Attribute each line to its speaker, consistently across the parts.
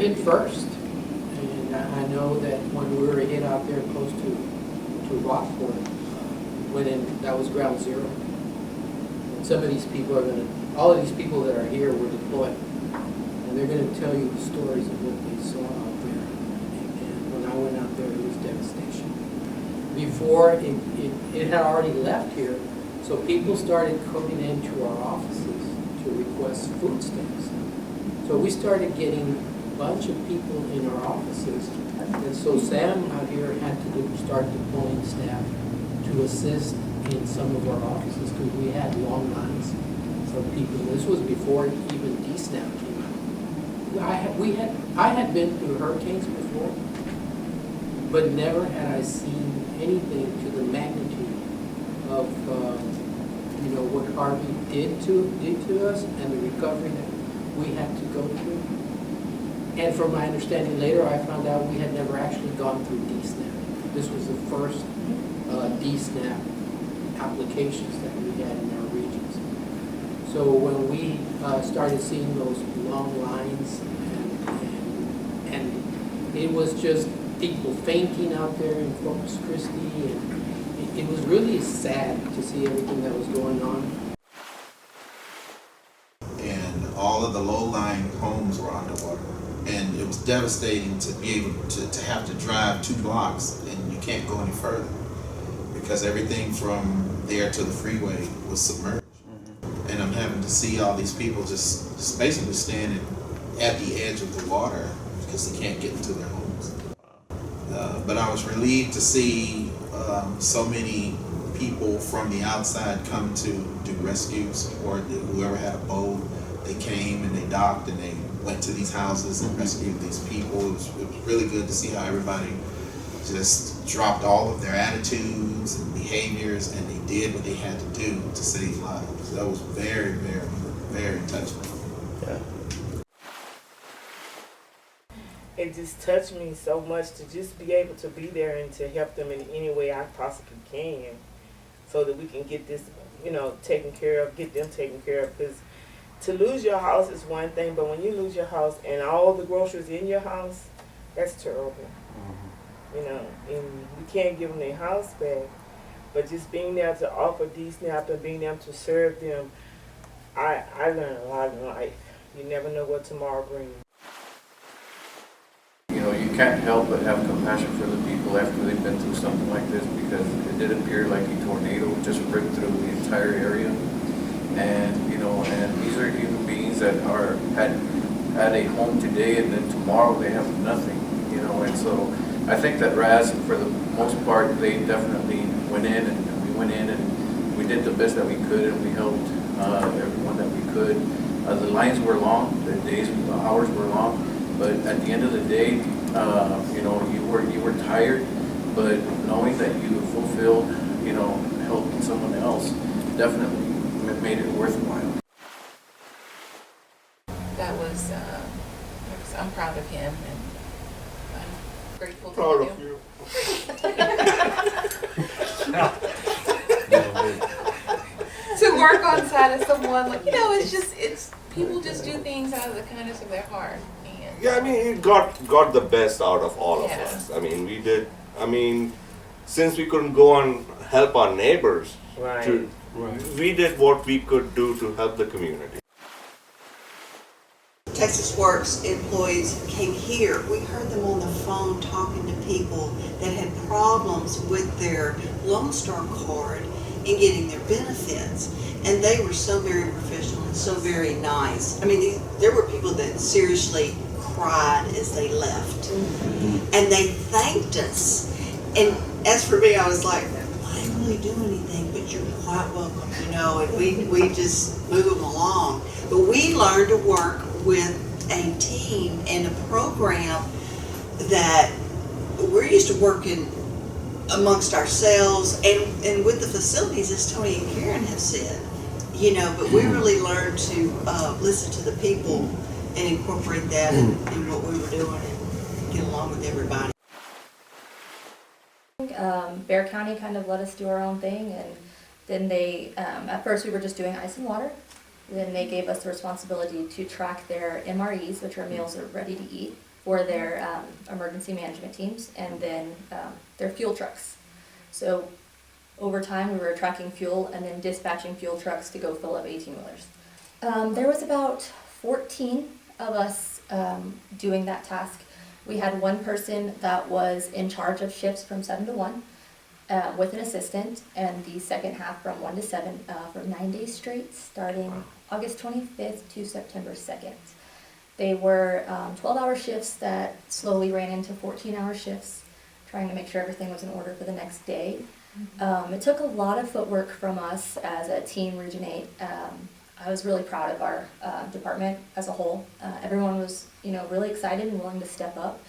Speaker 1: hit first. And I know that when we were hit out there close to Rockport, that was ground zero. And some of these people all of these people that are here were deployed. And they're going to tell you the stories of what they saw out there. And when I went out there, it was devastation. Before, it had already left here, so people started coming into our offices to request food stamps. So we started getting a bunch of people in our offices. And so Sam out here had to start deploying staff to assist in some of our offices because we had long lines of people. This was before even DSNAP came out. I had been through hurricanes before, but never had I seen anything to the magnitude of what Harvey did to us and the recovery that we had to go through. And from my understanding later, I found out we had never actually gone through DSNAP. This was the first DSNAP applications that we had in our regions. So when we started seeing those long lines and it was just people fainting out there in Corpus Christi, and it was really sad to see everything that was going on.
Speaker 2: And all of the low-lying homes were underwater. And it was devastating to be able to have to drive 2 blocks and you can't go any further because everything from there to the freeway was submerged. And I'm having to see all these people just basically standing at the edge of the water because they can't get into their homes. But I was relieved to see so many people from the outside come to do rescues, or whoever had a boat, they came and they docked and they went to these houses and rescued these people. It was really good to see how everybody just dropped all of their attitudes and behaviors and they did what they had to do to save lives. That was very, very, very touching.
Speaker 3: Yeah.
Speaker 4: It just touched me so much to just be able to be there and to help them in any way I possibly can so that we can get this, taken care of, get them taken care of. Because to lose your house is one thing, but when you lose your house and all the groceries in your house, that's terrible. And we can't give them their house back. But just being there to offer DSNAP and being there to serve them, I learned a lot in life. You never know what tomorrow brings.
Speaker 5: You can't help but have compassion for the people after they've been through something like this, because it did appear like a tornado just ripped through the entire area. And and these are human beings that had a home today, and then tomorrow they have nothing. And so I think that RAS, for the most part, they definitely went in, and we went in and we did the best that we could, and we helped everyone that we could. The lines were long, the hours were long, but at the end of the day, you were tired, but knowing that you fulfilled, helping someone else, definitely made it worthwhile.
Speaker 6: That was, I'm proud of him, and I'm grateful to
Speaker 3: Proud
Speaker 6: him.
Speaker 3: of you.
Speaker 6: To work on side of someone, it's people just do things out of the kindness of their heart. And
Speaker 3: Yeah, it got the best out of all of
Speaker 6: Yeah.
Speaker 3: us. We did. Since we couldn't go and help our neighbors,
Speaker 4: Right.
Speaker 3: we did what we could do to help the community.
Speaker 7: Texas Works employees came here. We heard them on the phone talking to people that had problems with their Lone Star card and getting their benefits. And they were so very professional and so very nice. There were people that seriously cried as they left. And they thanked us. And as for me, I was like, I didn't really do anything, but you're quite welcome, and we just move them along. But we learned to work with a team and a program that we're used to working amongst ourselves and with the facilities, as Tony and Karen have said, but we really learned to listen to the people and incorporate that in what we were doing and get along with everybody.
Speaker 8: Bear County kind of let us do our own thing, and then they, at first we were just doing ice and water. Then they gave us the responsibility to track their MREs, which are meals that are ready to eat. for their emergency management teams, and then their fuel trucks. So over time, we were tracking fuel and then dispatching fuel trucks to go fill up 18-wheelers. There was about 14 of us doing that task. We had one person that was in charge of shifts from 7 to 1 with an assistant, and the second half from 1 to 7 for 9 days straight, starting August 25th to September 2nd. They were 12-hour shifts that slowly ran into 14-hour shifts, trying to make sure everything was in order for the next day. It took a lot of footwork from us as a team, Region 8. I was really proud of our department as a whole. Everyone was, really excited and willing to step up.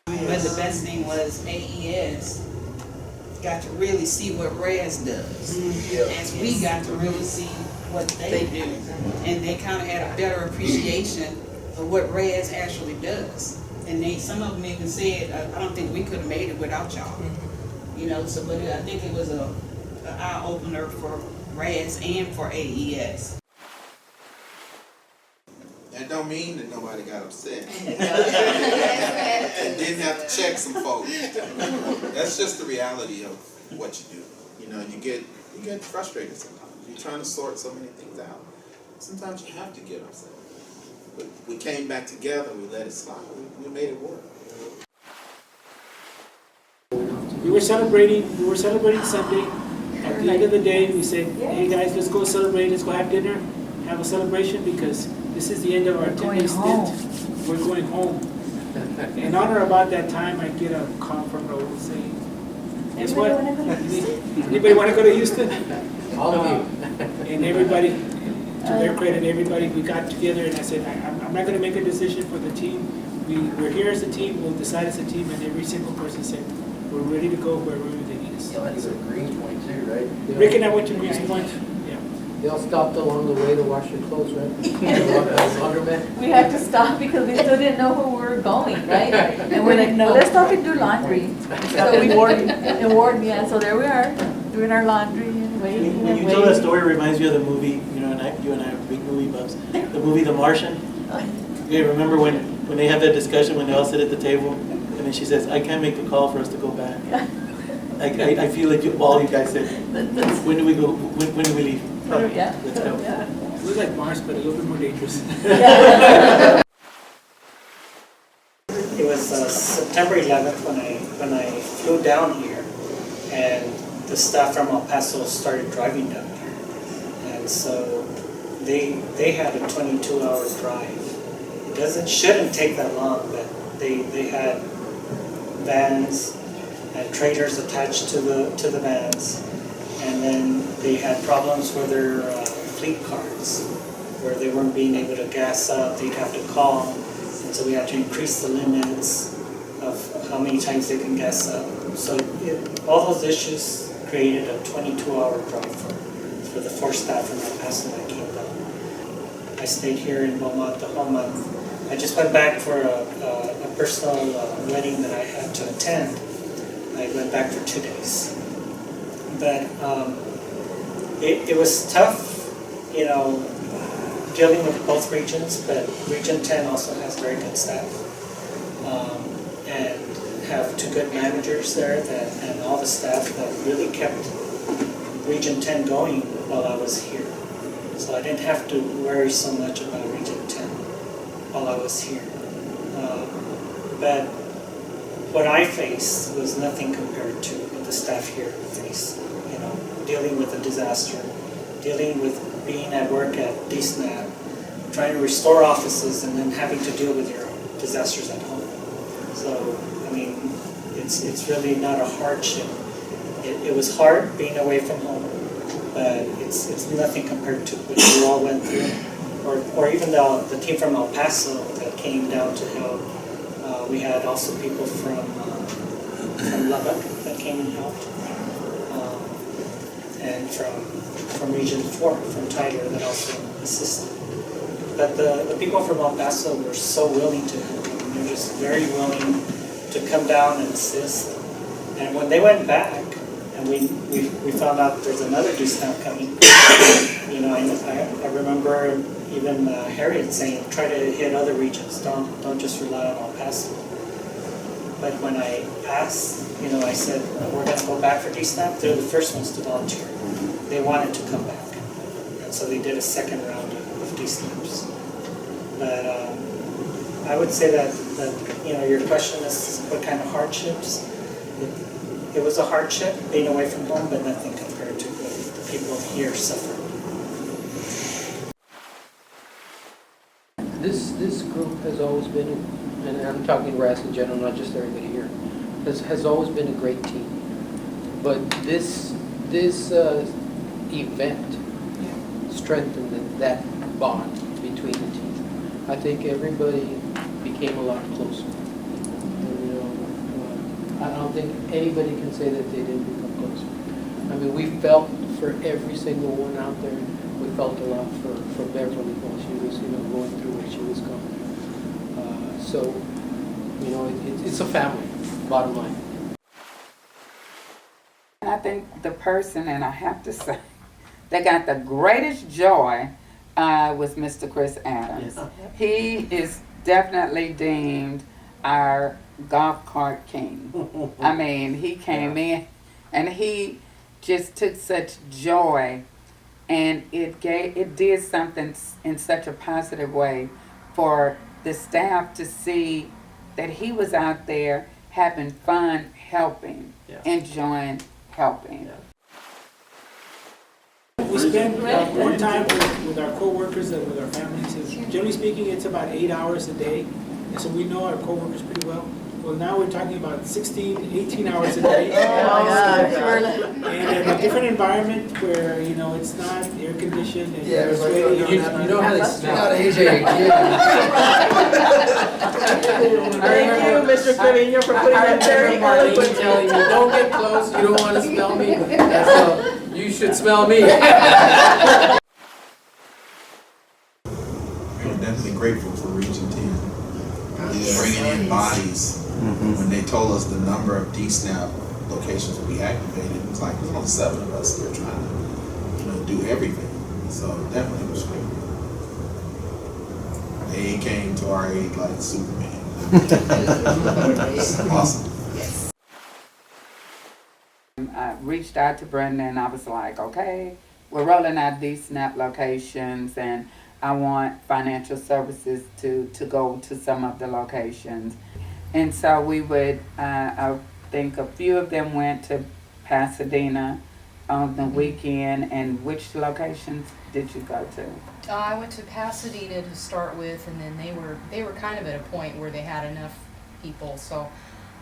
Speaker 9: But the best thing was AES got to really see what RES does. And we got to really see what they do. And they kind of had a better appreciation of what RES actually does. And some of them even said, I don't think we could have made it without y'all. But I think it was an eye-opener for RES and for AES.
Speaker 2: That don't mean that nobody got upset. And didn't have to check some folks. That's just the reality of what you do. You get frustrated sometimes. You're trying to sort so many things out. Sometimes you have to get upset. But we came back together, we let it slide, we made it work.
Speaker 10: We were celebrating Sunday. At the end of the day, we said, hey guys, let's go celebrate, let's go have dinner, have a celebration, because this is the end of our 10-day stint. We're going home. In honor about that time, I get a call from Raul saying, guess what? Anybody want to go to Houston?
Speaker 1: All of you.
Speaker 10: And everybody, to their credit, everybody, we got together and I said, I'm not going to make a decision for the team. We're here as a team, we'll decide as a team, and every single person said, we're ready to go wherever they need us.
Speaker 11: Y'all had to go to Greens Point too, right?
Speaker 10: Rick and I went to Greens Point. Yeah.
Speaker 1: They all stopped along the way to wash their clothes, right? Laundromat.
Speaker 12: We had to stop because we still didn't know where we were going, right? And we're like, no, let's stop and do laundry. So we ward, yeah. So there we are, doing our laundry and waiting.
Speaker 11: When you tell that story, it reminds me of the movie, you and I are big movie buffs. The movie The Martian. You remember when they have that discussion when they all sit at the table, and then she says, "I can't make the call for us to go back." I feel like all you guys said, when do we go? When do we leave?
Speaker 12: Yeah.
Speaker 11: Let's go.
Speaker 10: It was like Mars, but a little bit more dangerous.
Speaker 13: It was September 11th when I flew down here, and the staff from El Paso started driving down here, and so they had a 22-hour drive. It shouldn't take that long, but they had vans and trailers attached to the vans, and then they had problems with their fleet cards, where they weren't being able to gas up. They'd have to call, and so we had to increase the limits of how many times they can gas up. So all those issues created a 22-hour drive for the 4 staff from El Paso that came down. I stayed here in Beaumont the whole month. I just went back for a personal wedding that I had to attend. I went back for 2 days. But it was tough, dealing with both regions, but Region 10 also has very good staff. And have 2 good managers there and all the staff that really kept Region 10 going while I was here. So I didn't have to worry so much about Region 10 while I was here. But what I faced was nothing compared to what the staff here faced. Dealing with a disaster, dealing with being at work at DSNAP, trying to restore offices, and then having to deal with your disasters at home. So, it's really not a hardship. It was hard being away from home, but it's nothing compared to what you all went through, or even the team from El Paso that came down to help. We had also people from Lubbock that came and helped, and from Region 4, from Tyler, that also assisted. But the people from El Paso were so willing to help. They were just very willing to come down and assist. And when they went back, and we found out there's another DSNAP coming, I remember even Harriet saying, try to hit other regions, don't just rely on El Paso. But when I asked, I said, we're gonna go back for DSNAP, they're the first ones to volunteer. They wanted to come back. And so they did a second round of DSNAPs. But I would say that your question is what kind of hardships. It was a hardship being away from home, but nothing compared to what the people here suffered.
Speaker 1: This group has always been, and I'm talking RAS in general, not just everybody here, has always been a great team. But this event strengthened that bond between the team. I think everybody became a lot closer. I don't think anybody can say that they didn't become closer. I mean, we felt for every single one out there. We felt a lot for Beverly while she was, going through what she was going through. So, it's a family, bottom line.
Speaker 14: I think the person, and I have to say, that got the greatest joy was Mr. Chris Adams. Yes. He is definitely deemed our golf cart king. I mean, he came in and he just took such joy, and it did something in such a positive way for the staff to see that he was out there having fun, helping, enjoying helping.
Speaker 10: We spend more time with our co-workers than with our families. Generally speaking, it's about 8 hours a day, and so we know our co-workers pretty well. Well, now we're talking about 16, 18 hours a day. And in a different environment where, it's not air conditioned and there's really...
Speaker 1: You know how they smell. AJ
Speaker 4: Thank you, Mr. Trevino, for putting that very eloquent.
Speaker 1: Telling you, don't get close, you don't want to smell me. So you should smell me.
Speaker 2: We're definitely grateful for Region 10. Bringing in bodies. When they told us the number of DSNAP locations we activated, it was like there's only 7 of us here trying to, do everything. So definitely was great. They came to our aid like Superman. It's awesome.
Speaker 14: I reached out to Brenda and I was like, okay, we're rolling out DSNAP locations and I want financial services to go to some of the locations. And so we would, I think a few of them went to Pasadena on the weekend. And which locations did you go to?
Speaker 15: I went to Pasadena to start with, and then they were kind of at a point where they had enough people. So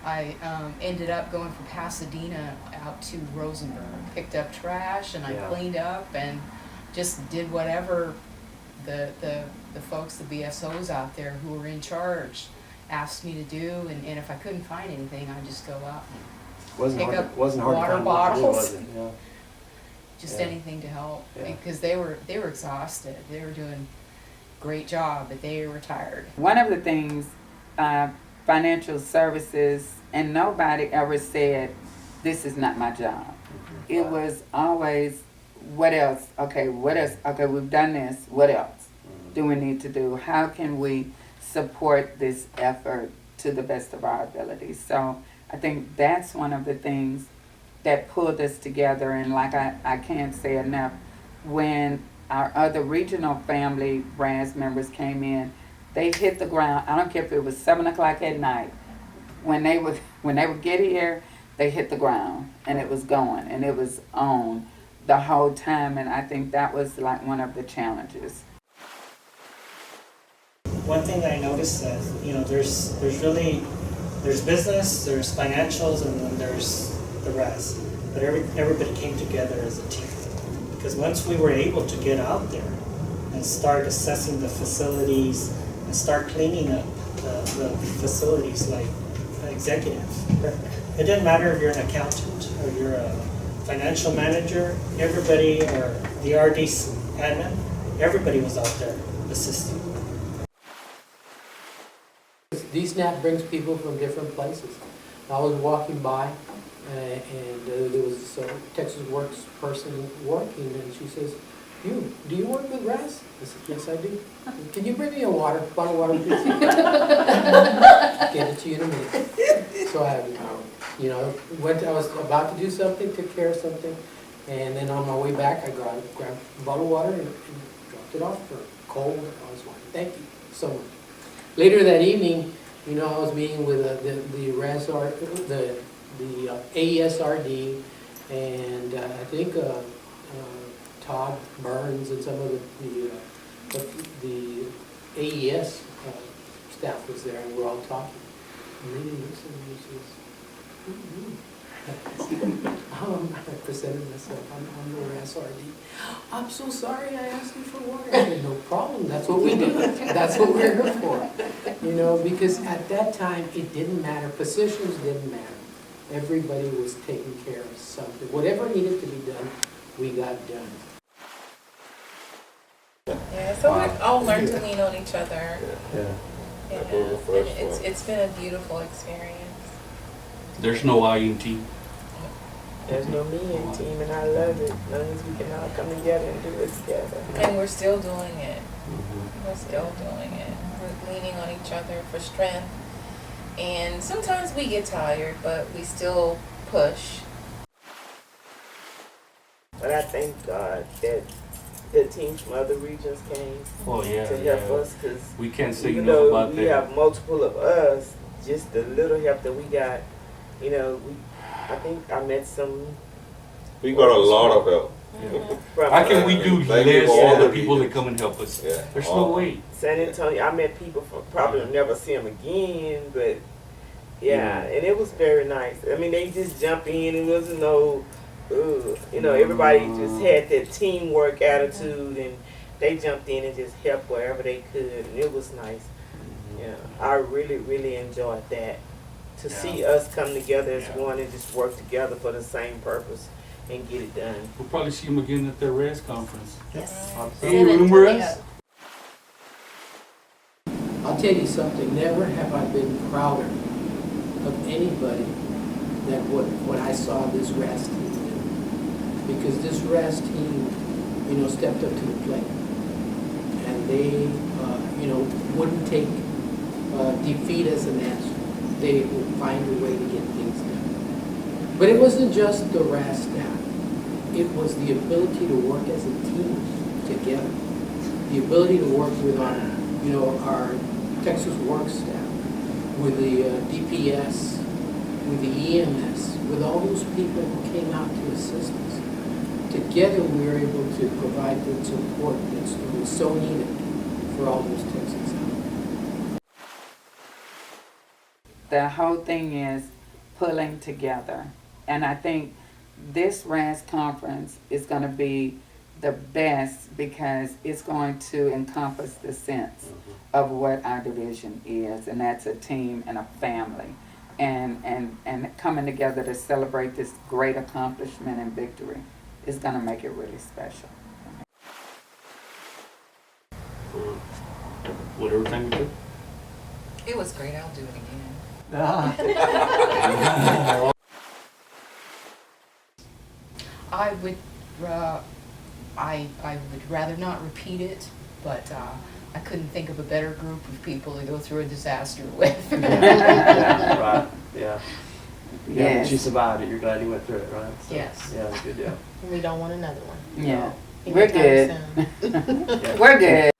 Speaker 15: I ended up going from Pasadena out to Rosenberg, picked up trash, and I cleaned up and just did whatever the folks, the BSOs out there who were in charge asked me to do, and if I couldn't find anything, I'd just go out and pick up water bottles, just anything to help, because they were exhausted. They were doing a great job, but they were tired.
Speaker 14: One of the things, financial services, and nobody ever said, this is not my job. It was always, what else? Okay, what else? Okay, we've done this, what else do we need to do? How can we support this effort to the best of our abilities? So I think that's one of the things that pulled us together. And like I can't say enough, when our other regional family branch members came in, they hit the ground. I don't care if it was 7 o'clock at night. When they would get here, they hit the ground and it was going and it was on the whole time. And I think that was like one of the challenges.
Speaker 13: One thing that I noticed that, there's business, there's financials, and then there's the rest. But everybody came together as a team. Because once we were able to get out there and start assessing the facilities and start cleaning up the facilities like executive, it didn't matter if you're an accountant or you're a financial manager, everybody, or the RD admin, everybody was out there assisting.
Speaker 1: DSNAP brings people from different places. I was walking by and there was a Texas Works person working, and she says, do you work with RAS? I said, yes, I do. Can you bring me a bottle of water, please? Get it to you in a minute. So I, I was about to do something, took care of something, and then on my way back, I grabbed a bottle of water and dropped it off for cold. I was like, thank you so much. Later that evening, I was meeting with the AESRD, and I think Todd Burns and some of the AES staff was there, and we're all talking. And then he looks at me and says, I presented myself, I'm the SRD. I'm so sorry I asked you for water. I said, no problem, that's what we do. That's what we're here for. Because at that time, it didn't matter. Positions didn't matter. Everybody was taking care of something. Whatever needed to be done, we got done.
Speaker 6: Yeah, so we've all learned to lean on each other.
Speaker 3: Yeah.
Speaker 6: And it's been a beautiful experience.
Speaker 16: There's no I in team.
Speaker 4: There's no me in team, and I love it. As long as we can all come together and do it together.
Speaker 6: And we're still doing it. We're still doing it. We're leaning on each other for strength. And sometimes we get tired, but we still push.
Speaker 4: But I thank God that the teams from other regions came to help us, because
Speaker 16: we can't say
Speaker 4: even
Speaker 16: enough
Speaker 4: though
Speaker 16: about
Speaker 4: we
Speaker 16: that.
Speaker 4: have multiple of us, just the little help that we got, I think I met some.
Speaker 3: We got a lot of help.
Speaker 16: How can we do
Speaker 3: Thank you
Speaker 16: less
Speaker 3: for all
Speaker 16: than the
Speaker 3: the
Speaker 16: people that
Speaker 3: regions.
Speaker 16: come and help us?
Speaker 3: Yeah,
Speaker 16: There's
Speaker 3: all
Speaker 16: no way.
Speaker 4: San Antonio, I met people from probably never see them again, but yeah, and it was very nice. I mean, they just jump in. It wasn't no, everybody just had that teamwork attitude, and they jumped in and just helped wherever they could, and it was nice. Yeah, I really, really enjoyed that. To see us come together as one and just work together for the same purpose and get it done.
Speaker 16: We'll probably see them again at their RAS conference.
Speaker 6: Yes.
Speaker 16: Hey, you remember us?
Speaker 1: I'll tell you something, never have I been prouder of anybody than what I saw this RAS team do. Because this RAS team, stepped up to the plate. And they, wouldn't take defeat as an answer. They would find a way to get things done. But it wasn't just the RAS staff. It was the ability to work as a team together. The ability to work with our Texas Work staff, with the DPS, with the EMS, with all those people who came out to assist us. Together we were able to provide the support that was so needed for all those Texans out.
Speaker 14: The whole thing is pulling together. And I think this RAS conference is going to be the best because it's going to encompass the sense of what our division is, and that's a team and a family. And coming together to celebrate this great accomplishment and victory is going to make it really special.
Speaker 16: Whatever time we do.
Speaker 6: It was great. I'll do it again. I would rather not repeat it, but I couldn't think of a better group of people to go through a disaster with.
Speaker 17: Yeah, right. Yeah. Yeah,
Speaker 14: Yes.
Speaker 17: but you survived it. You're glad you went through it, right? So,
Speaker 6: Yes.
Speaker 17: Yeah, good deal.
Speaker 15: We don't want another one.
Speaker 14: Yeah.
Speaker 15: So,
Speaker 14: We're good.
Speaker 15: anytime soon.
Speaker 14: We're good.